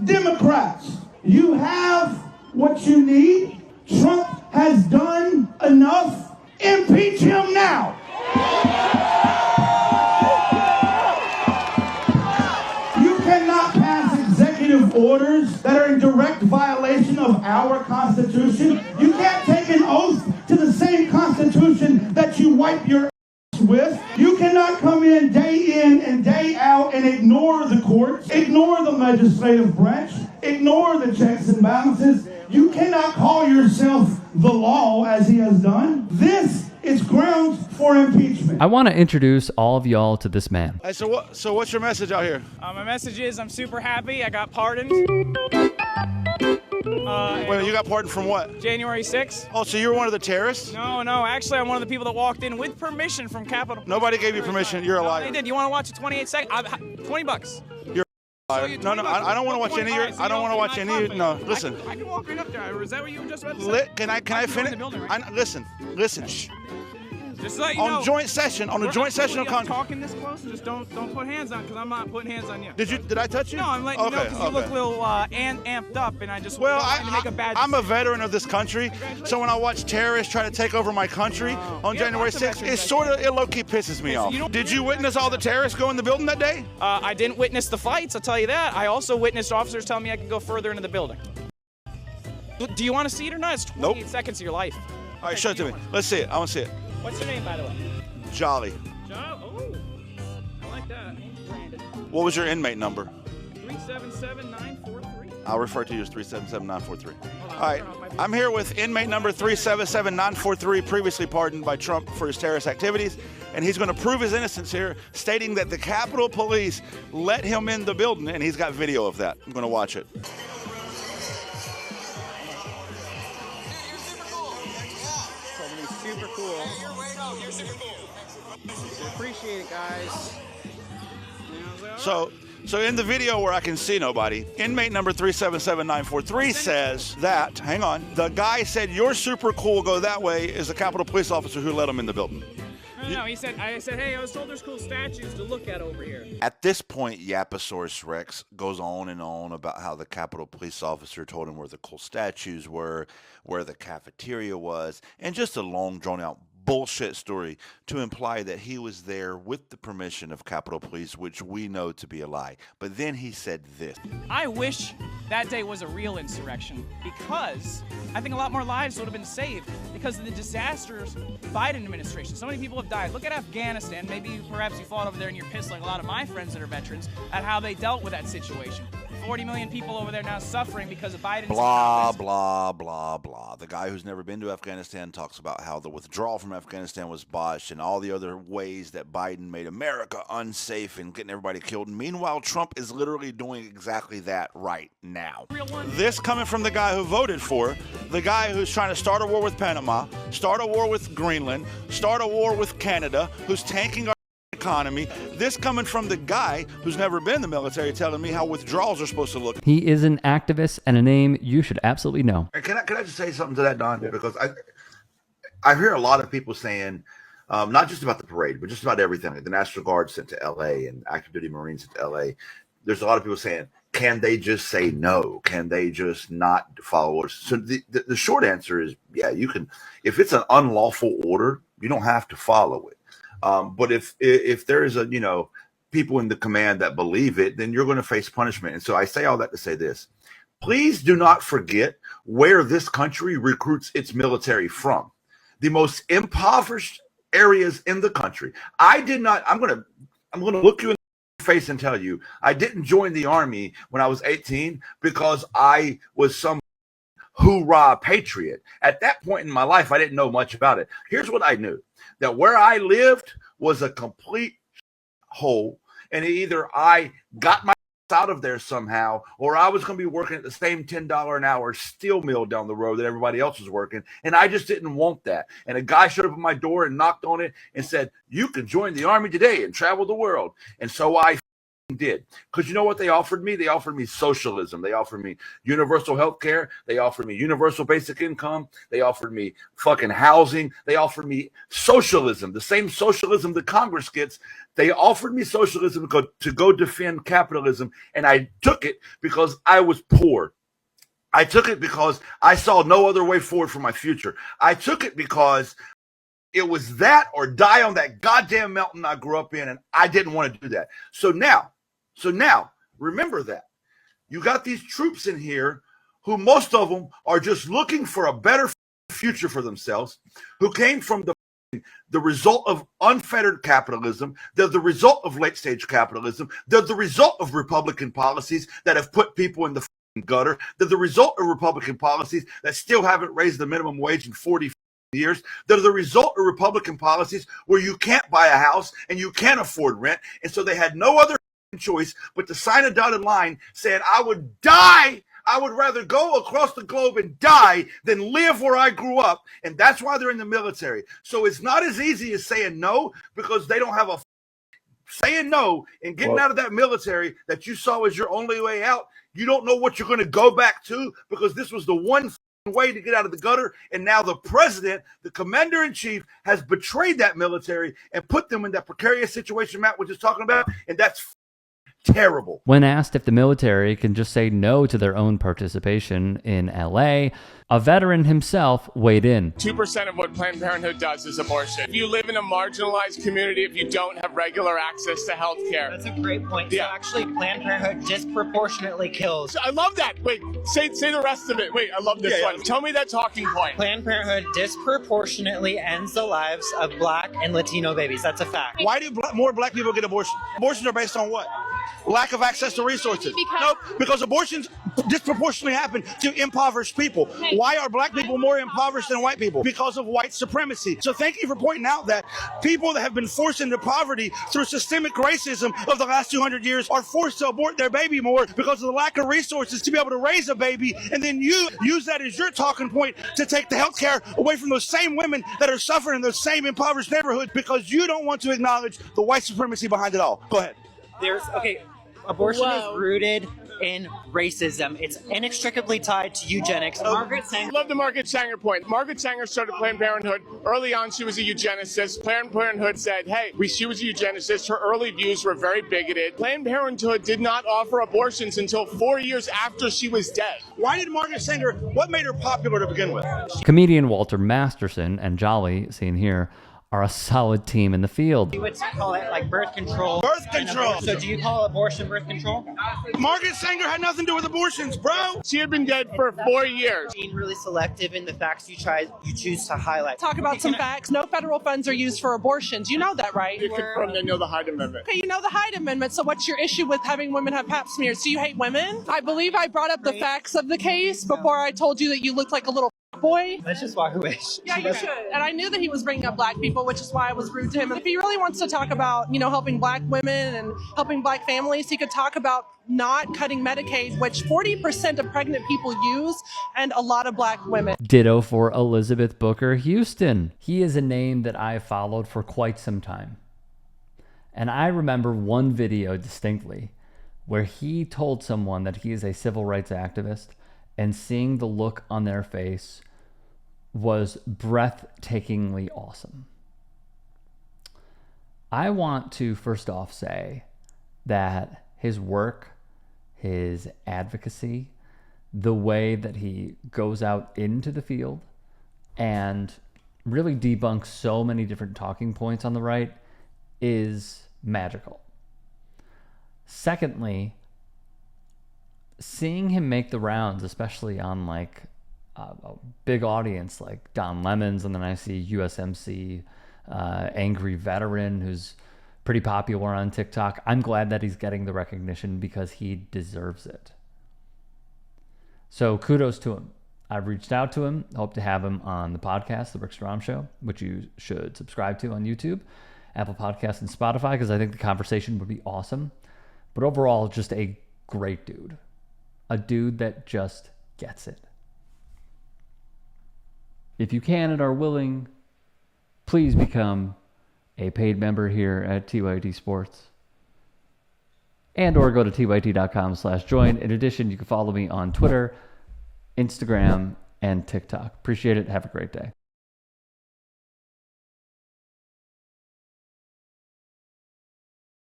Democrats, you have what you need. Trump has done enough. Impeach him now. You cannot pass executive orders that are in direct violation of our Constitution. You can't take an oath to the same Constitution that you wipe your ass with. You cannot come in and day out and ignore the courts, ignore the legislative branch, ignore the checks and balances. You cannot call yourself the law as he has done. This is grounds for impeachment. I want to introduce all of y'all to this man. Hey, so what's your message out here? My message is I'm super happy. I got pardoned. Wait, you got pardoned from what? January 6th. Oh, so you were one of the terrorists? No. Actually, I'm one of the people that walked in with permission from Capitol. Nobody gave you permission. You're a liar. They did. You want to watch a 28 second? $20. You're a liar. No, I don't want to watch any of your. I don't want to watch any of your. No, listen. I can walk right up there. Is that what you were just about to say? Can I finish? Listen. Shh. Just so you know, on a joint session of Congress. Talking this close, just don't put hands on, because I'm not putting hands on you. Did I touch you? No, I'm letting you know, because you look a little amped up, and I just to make a bad. I'm a veteran of this country, so when I watch terrorists try to take over my country on January 6th, it low-key pisses me off. Did you witness all the terrorists go in the building that day? I didn't witness the fights, I'll tell you that. I also witnessed officers telling me I could go further into the building. Do you want to see it or not? It's 28 seconds of your life. All right, show it to me. Let's see it. I want to see it. What's your name, by the way? Jolly. Oh, I like that. Brandon. What was your inmate number? 377943. I'll refer to you as 377943. All right, I'm here with inmate number 377943, previously pardoned by Trump for his terrorist activities, and he's going to prove his innocence here, stating that the Capitol Police let him in the building, and he's got video of that. I'm going to watch it. Super cool. You're super cool. Appreciate it, guys. So in the video where I can see nobody, inmate number 377943 says that, hang on, the guy said, "You're super cool, go that way," is the Capitol Police officer who let him in the building. No, I said, hey, I was told there's cool statues to look at over here. At this point, Yaposaurus Rex goes on and on about how the Capitol Police officer told him where the cool statues were, where the cafeteria was, and just a long, drawn-out bullshit story to imply that he was there with the permission of Capitol Police, which we know to be a lie. But then he said this. I wish that day was a real insurrection, because I think a lot more lives would have been saved because of the disastrous Biden administration. So many people have died. Look at Afghanistan. Maybe perhaps you fought over there and you're pissed like a lot of my friends that are veterans at how they dealt with that situation. 40 million people over there now suffering because of Biden's blah, blah, blah, blah. The guy who's never been to Afghanistan talks about how the withdrawal from Afghanistan was botched and all the other ways that Biden made America unsafe and getting everybody killed. And meanwhile, Trump is literally doing exactly that right now. This coming from the guy who voted for, the guy who's trying to start a war with Panama, start a war with Greenland, start a war with Canada, who's tanking our economy. This coming from the guy who's never been in the military telling me how withdrawals are supposed to look. He is an activist and a name you should absolutely know. Can I just say something to that, Don? Because I hear a lot of people saying, not just about the parade, but just about everything. Like the National Guard sent to L.A. and active duty Marines sent to L.A. There's a lot of people saying, can they just say no? Can they just not follow orders? So the short answer is, yeah, you can. If it's an unlawful order, you don't have to follow it. But if there is people in the command that believe it, then you're going to face punishment. And so I say all that to say this. Please do not forget where this country recruits its military from. The most impoverished areas in the country. I'm going to look you in the face and tell you, I didn't join the Army when I was 18 because I was some hoorah patriot. At that point in my life, I didn't know much about it. Here's what I knew. That where I lived was a complete hole, and either I got my out of there somehow, or I was going to be working at the same $10 an hour steel mill down the road that everybody else was working, and I just didn't want that. And a guy showed up at my door and knocked on it and said, "You can join the Army today and travel the world." And so I did. Because you know what they offered me? They offered me socialism. They offered me universal health care. They offered me universal basic income. They offered me fucking housing. They offered me socialism, the same socialism that Congress gets. They offered me socialism to go defend capitalism, and I took it because I was poor. I took it because I saw no other way forward for my future. I took it because it was that or die on that goddamn mountain I grew up in, and I didn't want to do that. So now, remember that. You got these troops in here who most of them are just looking for a better future for themselves, who came from the result of unfettered capitalism. They're the result of late-stage capitalism. They're the result of Republican policies that have put people in the gutter. They're the result of Republican policies that still haven't raised the minimum wage in 40 years. They're the result of Republican policies where you can't buy a house and you can't afford rent. And so they had no other choice but to sign a dotted line saying, I would die. I would rather go across the globe and die than live where I grew up. And that's why they're in the military. So it's not as easy as saying no, because they don't have a saying no and getting out of that military that you saw as your only way out. You don't know what you're going to go back to, because this was the one way to get out of the gutter. And now the president, the commander-in-chief, has betrayed that military and put them in that precarious situation Matt was just talking about. And that's terrible. When asked if the military can just say no to their own participation in LA, a veteran himself weighed in. 2% of what Planned Parenthood does is abortion. If you live in a marginalized community, if you don't have regular access to health care. That's a great point. Yeah. So actually, Planned Parenthood disproportionately kills. I love that. Wait, say the rest of it. Wait, I love this one. Tell me that talking point. Planned Parenthood disproportionately ends the lives of Black and Latino babies. That's a fact. Why do more black people get abortions? Abortions are based on what? Lack of access to resources. Because abortions disproportionately happen to impoverished people. Why are black people more impoverished than white people? Because of white supremacy. So thank you for pointing out that people that have been forced into poverty through systemic racism of the last 200 years are forced to abort their baby more because of the lack of resources to be able to raise a baby. And then you use that as your talking point to take the health care away from those same women that are suffering in those same impoverished neighborhoods, because you don't want to acknowledge the white supremacy behind it all. Go ahead. Abortion is rooted in racism. It's inextricably tied to eugenics. Margaret Sanger. I love the Margaret Sanger point. Margaret Sanger started Planned Parenthood. Early on, she was a eugenicist. Planned Parenthood said, hey, she was a eugenicist. Her early views were very bigoted. Planned Parenthood did not offer abortions until 4 years after she was dead. Why did Margaret Sanger, what made her popular to begin with? Comedian Walter Masterson and Jolly, seen here, are a solid team in the field. You would call it like birth control. Birth control. So do you call abortion birth control? Margaret Sanger had nothing to do with abortions, bro. She had been dead for 4 years. Being really selective in the facts you choose to highlight. Talk about some facts. No federal funds are used for abortions. You know that, right? You confirm they know the Hyde Amendment. Okay, you know the Hyde Amendment, so what's your issue with having women have pap smears? Do you hate women? I believe I brought up the facts of the case before I told you that you looked like a little boy. Let's just walk away. Yeah, you should. And I knew that he was bringing up black people, which is why I was rude to him. And if he really wants to talk about, helping black women and helping black families, he could talk about not cutting Medicaid, which 40% of pregnant people use, and a lot of black women. Ditto for Elizabeth Booker Houston. He is a name that I followed for quite some time. And I remember one video distinctly where he told someone that he is a civil rights activist, and seeing the look on their face was breathtakingly awesome. I want to first off say that his work, his advocacy, the way that he goes out into the field and really debunks so many different talking points on the right is magical. Secondly, seeing him make the rounds, especially on a big audience like Don Lemons, and then I see USMC, Angry Veteran, who's pretty popular on TikTok. I'm glad that he's getting the recognition because he deserves it. So kudos to him. I've reached out to him. Hope to have him on the podcast, The Rick Strom Show, which you should subscribe to on YouTube, Apple Podcasts, and Spotify, because I think the conversation would be awesome. But overall, just a great dude. A dude that just gets it. If you can and are willing, please become a paid member here at TYT Sports. and or go to tyt.com/join. In addition, you can follow me on Twitter, Instagram, and TikTok. Appreciate it. Have a great day.